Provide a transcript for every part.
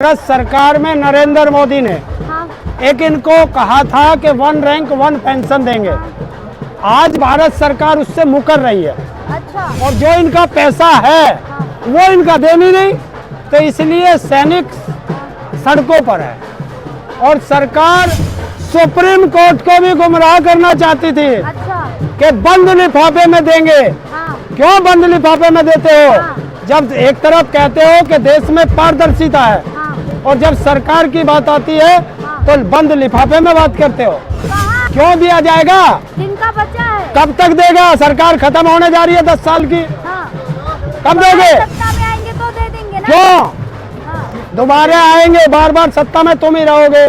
भारत सरकार में नरेंद्र मोदी ने एक इनको कहा था कि 1 रैंक 1 पेंशन देंगे। आज भारत सरकार उससे मुकर रही है। अच्छा। और जो इनका पैसा है वो इनका देनी नहीं, तो इसलिए सैनिक सड़कों पर है। और सरकार सुप्रीम कोर्ट को भी गुमराह करना चाहती थी। अच्छा। कि बंद लिफाफे में देंगे। हाँ। क्यों बंद लिफाफे में देते हो? हाँ। जब एक तरफ कहते हो कि देश में पारदर्शिता है, हाँ। और जब सरकार की बात आती है तो बंद लिफाफे में बात करते हो। कहाँ? क्यों दिया जाएगा? जिनका बच्चा है। कब तक देगा? सरकार खत्म होने जा रही है 10 साल की। हाँ। कब दोगे? सत्ता में आएंगे तो दे देंगे ना। क्यों? हाँ। दोबारा आएंगे, बार बार सत्ता में तुम ही रहोगे।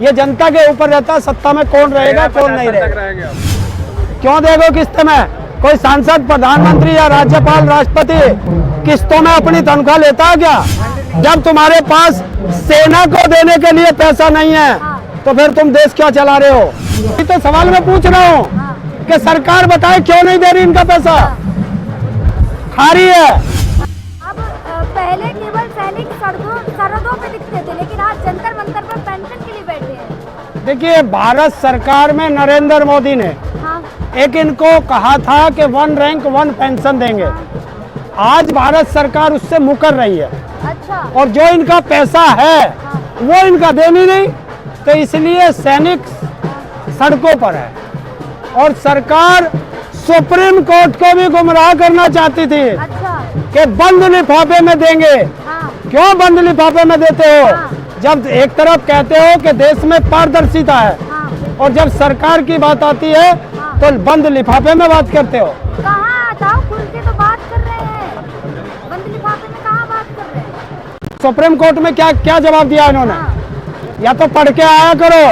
ये जनता के ऊपर रहता है सत्ता में कौन रहेगा कौन नहीं रहेगा। क्यों देगो किस्त में? कोई सांसद, प्रधानमंत्री या राज्यपाल, राष्ट्रपति किस्तों में अपनी तनख्वाह लेता है क्या? जब तुम्हारे पास सेना को देने के लिए पैसा नहीं है तो फिर तुम देश क्यों चला रहे हो? ये तो सवाल मैं पूछ रहा हूँ कि सरकार बताए क्यों नहीं दे रही इनका पैसा? खा रही है। अब पहले केवल सैनिक सरहदों पे दिखते थे, लेकिन आज जंतर मंतर पर पेंशन के लिए बैठे हैं। देखिए, भारत सरकार में नरेंद्र मोदी ने हाँ। एक इनको कहा था कि 1 रैंक 1 पेंशन देंगे। आज भारत सरकार उससे मुकर रही है। अच्छा। और जो इनका पैसा है वो इनका देनी नहीं, तो इसलिए सैनिक सड़कों पर है। और सरकार सुप्रीम कोर्ट को भी गुमराह करना चाहती थी। अच्छा। कि बंद लिफाफे में देंगे। हाँ। क्यों बंद लिफाफे में देते हो? हाँ। जब एक तरफ कहते हो कि देश में पारदर्शिता है, हाँ। और जब सरकार की बात आती है तो बंद लिफाफे में बात करते हो। कहाँ जाओ, खुल के तो बात कर रहे हैं। बंद लिफाफे में कहाँ बात कर रहे हैं? सुप्रीम कोर्ट में क्या जवाब दिया इन्होंने? या तो पढ़ के आया करो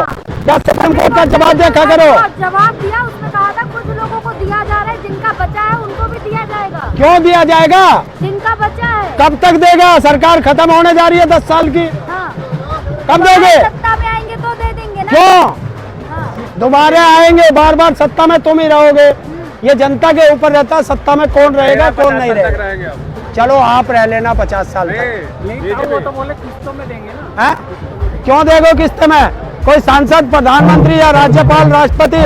या सुप्रीम कोर्ट का जवाब देखा करो। जवाब दिया, उसमें कहा था कुछ लोगों को दिया जा रहा है, जिनका बचा है उनको भी दिया जाएगा। क्यों दिया जाएगा? जिनका बचा है। कब तक देगा? सरकार खत्म होने जा रही है 10 साल की। हाँ। कब दोगे? सत्ता में आएंगे तो दे देंगे ना। क्यों? हाँ। दोबारा आएंगे, बार बार सत्ता में तुम ही रहोगे। ये जनता के ऊपर रहता है सत्ता में कौन रहेगा कौन नहीं रहेगा। चलो आप रह लेना 50 साल तक। वो तो बोले किस्तों में देंगे ना। है? क्यों देगो किस्त में? कोई सांसद, प्रधानमंत्री या राज्यपाल, राष्ट्रपति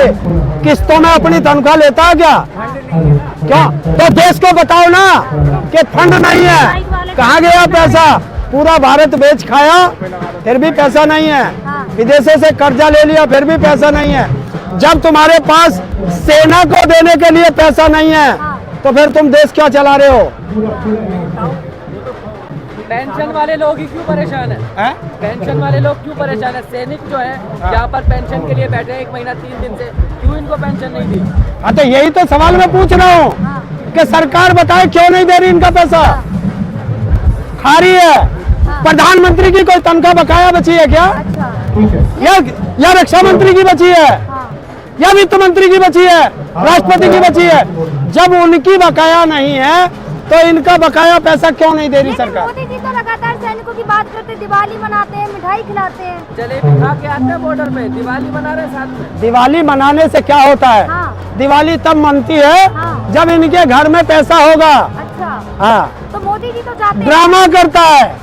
किस्तों में अपनी तनख्वाह लेता है क्या? क्यों? तो देश को बताओ ना कि फंड नहीं है। कहाँ गया पैसा? पूरा भारत बेच खाया फिर भी पैसा नहीं है। विदेशों से कर्जा ले लिया फिर भी पैसा नहीं है। जब तुम्हारे पास सेना को देने के लिए पैसा नहीं है तो फिर तुम देश क्यों चला रहे हो? पेंशन वाले लोग ही क्यों परेशान है? पेंशन वाले लोग क्यों परेशान है? सैनिक जो है यहाँ पर पेंशन के लिए बैठे हैं 1 महीना 3 दिन से, क्यों इनको पेंशन नहीं दी? हाँ, तो यही तो सवाल मैं पूछ रहा हूँ कि सरकार बताए क्यों नहीं दे रही इनका पैसा? खा रही है। प्रधानमंत्री की कोई तनख्वाह बकाया बची है क्या? या रक्षा मंत्री की बची है? या वित्त मंत्री की बची है? राष्ट्रपति की बची है? जब उनकी बकाया नहीं है तो इनका बकाया पैसा क्यों नहीं दे रही सरकार? मोदी जी तो लगातार सैनिकों की बात करते, दिवाली मनाते हैं, मिठाई खिलाते हैं, जलेबी खा के आते हैं बॉर्डर पे, दिवाली मना रहे साथ में। दिवाली मनाने से क्या होता है? दिवाली तब मनती है जब इनके घर में पैसा होगा। अच्छा। हाँ, तो मोदी जी तो जाते हैं, ड्रामा करता है,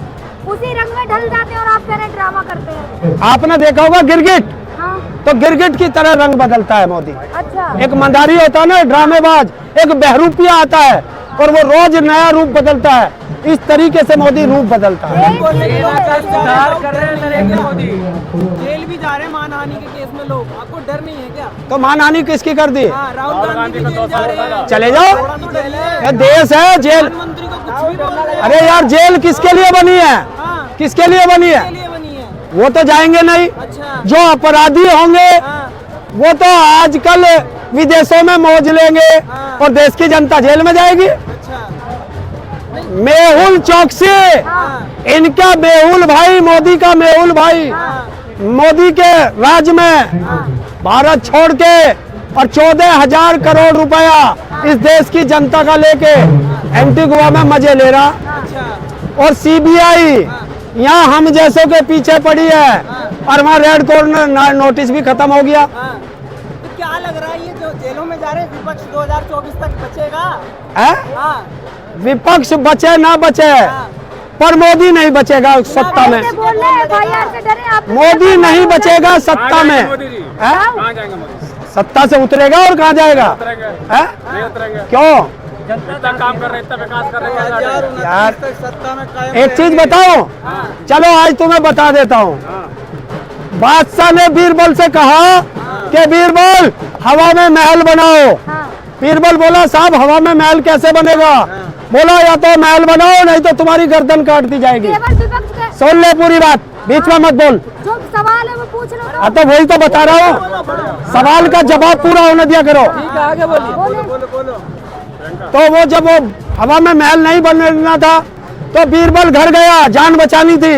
उसी रंग में ढल जाते हैं, और आप कह रहे हैं ड्रामा करते हैं। आपने देखा होगा गिरगिट, हाँ। तो गिरगिट की तरह रंग बदलता है मोदी। अच्छा। एक मंदारी होता है ना, ड्रामेबाज, एक बहरूपिया आता है और वो रोज नया रूप बदलता है। इस तरीके से मोदी रूप बदलता है। सुधार कर रहे हैं नरेंद्र मोदी। जेल भी जा रहे हैं मानहानि के केस में लोग, आपको डर नहीं है क्या? तो मानहानि किसकी कर दी? राहुल गांधी भी जेल जा रहे हैं। चले जाओ, ये देश है। जेल, प्रधानमंत्री को कुछ भी बोल रहे हैं। अरे यार, जेल किसके लिए बनी है? किसके लिए बनी है? वो तो जाएंगे नहीं। अच्छा। जो अपराधी होंगे वो तो आजकल विदेशों में मौज लेंगे और देश की जनता जेल में जाएगी। मेहुल चौकसी, इनका मेहुल भाई, मोदी का मेहुल भाई, मोदी के राज में भारत छोड़ के और 14,000 करोड़ रुपया इस देश की जनता का लेके एंटीगुआ में मजे ले रहा। और सीबीआई यहाँ हम जैसों के पीछे पड़ी है और वहाँ रेड कॉर्नर नोटिस भी खत्म हो गया। तो क्या लग रहा है ये जो जेलों में जा रहे हैं विपक्ष 2024 तक बचेगा? विपक्ष बचे ना बचे, पर मोदी नहीं बचेगा सत्ता में। ऐसे बोल रहे हैं FIR से डरे आप। मोदी नहीं बचेगा सत्ता में। हैं? कहाँ जाएंगे मोदी? सत्ता से उतरेगा और कहाँ जाएगा? हैं? नहीं उतरेंगे। क्यों इतना काम कर रहे हैं, इतना विकास कर रहे हैं यार? सत्ता में कायम एक चीज बताओ, चलो आज तुम्हें बता देता हूँ। बादशाह ने बीरबल से कहा कि बीरबल हवा में महल बनाओ। हाँ। बीरबल बोला साहब हवा में महल कैसे बनेगा? बोला या तो महल बनाओ नहीं तो तुम्हारी गर्दन काट दी जाएगी। केवल विपक्ष के सुन ले पूरी बात, बीच में मत बोल। जो सवाल है वो पूछ लो तो। तो वही तो बता रहा हूँ, सवाल का जवाब पूरा होने दिया करो। ठीक है, आगे बोलिए। तो वो जब वो हवा में महल नहीं बनना था तो बीरबल घर गया, जान बचानी थी।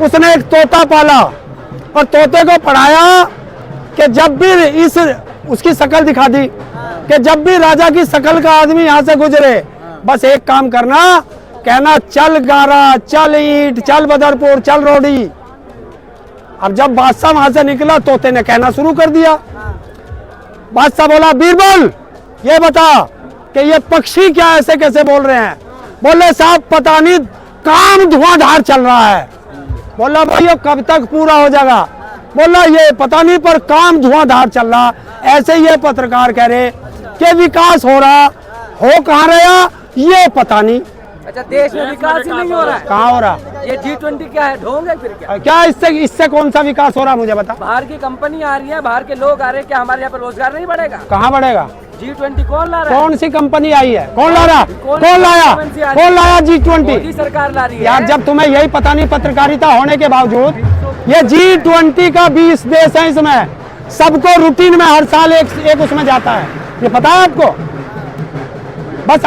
उसने एक तोता पाला और तोते को पढ़ाया कि जब भी उसकी शक्ल दिखा दी कि जब भी राजा की शक्ल का आदमी यहाँ से गुजरे बस एक काम करना, कहना चल गारा, चल ईंट, चल बदरपुर, चल रोडी। अब जब बादशाह वहां से निकला तोते ने कहना शुरू कर दिया। बादशाह बोला बीरबल ये बता कि ये पक्षी क्या ऐसे कैसे बोल रहे हैं? बोले साहब पता नहीं काम धुआंधार चल रहा है। बोला भाई ये कब तक पूरा हो जाएगा? बोला ये पता नहीं पर काम धुआंधार चल रहा। ऐसे ये पत्रकार कह रहे कि विकास हो रहा, हो कहाँ रहा ये पता नहीं। अच्छा, देश में विकास ही नहीं हो रहा है। कहाँ हो रहा? ये G20 क्या है, ढोंग है फिर क्या? क्या इससे कौन सा विकास हो रहा मुझे बता। बाहर की कंपनी आ रही है, बाहर के लोग आ रहे हैं, क्या हमारे यहाँ पर रोजगार नहीं बढ़ेगा? कहाँ बढ़ेगा? G20 कौन ला रहा है? कौन सी कंपनी आई है? कौन ला रहा? कौन कौन लाया? कौन सी आ रही कौन लाया मोदी G20? सरकार ला रही है। यार जब तुम्हें यही पता नहीं पत्रकारिता होने के बावजूद, ये G20 का 20 देश है, इसमें सबको रूटीन में हर साल एक उसमें जाता है, ये पता है आपको? बस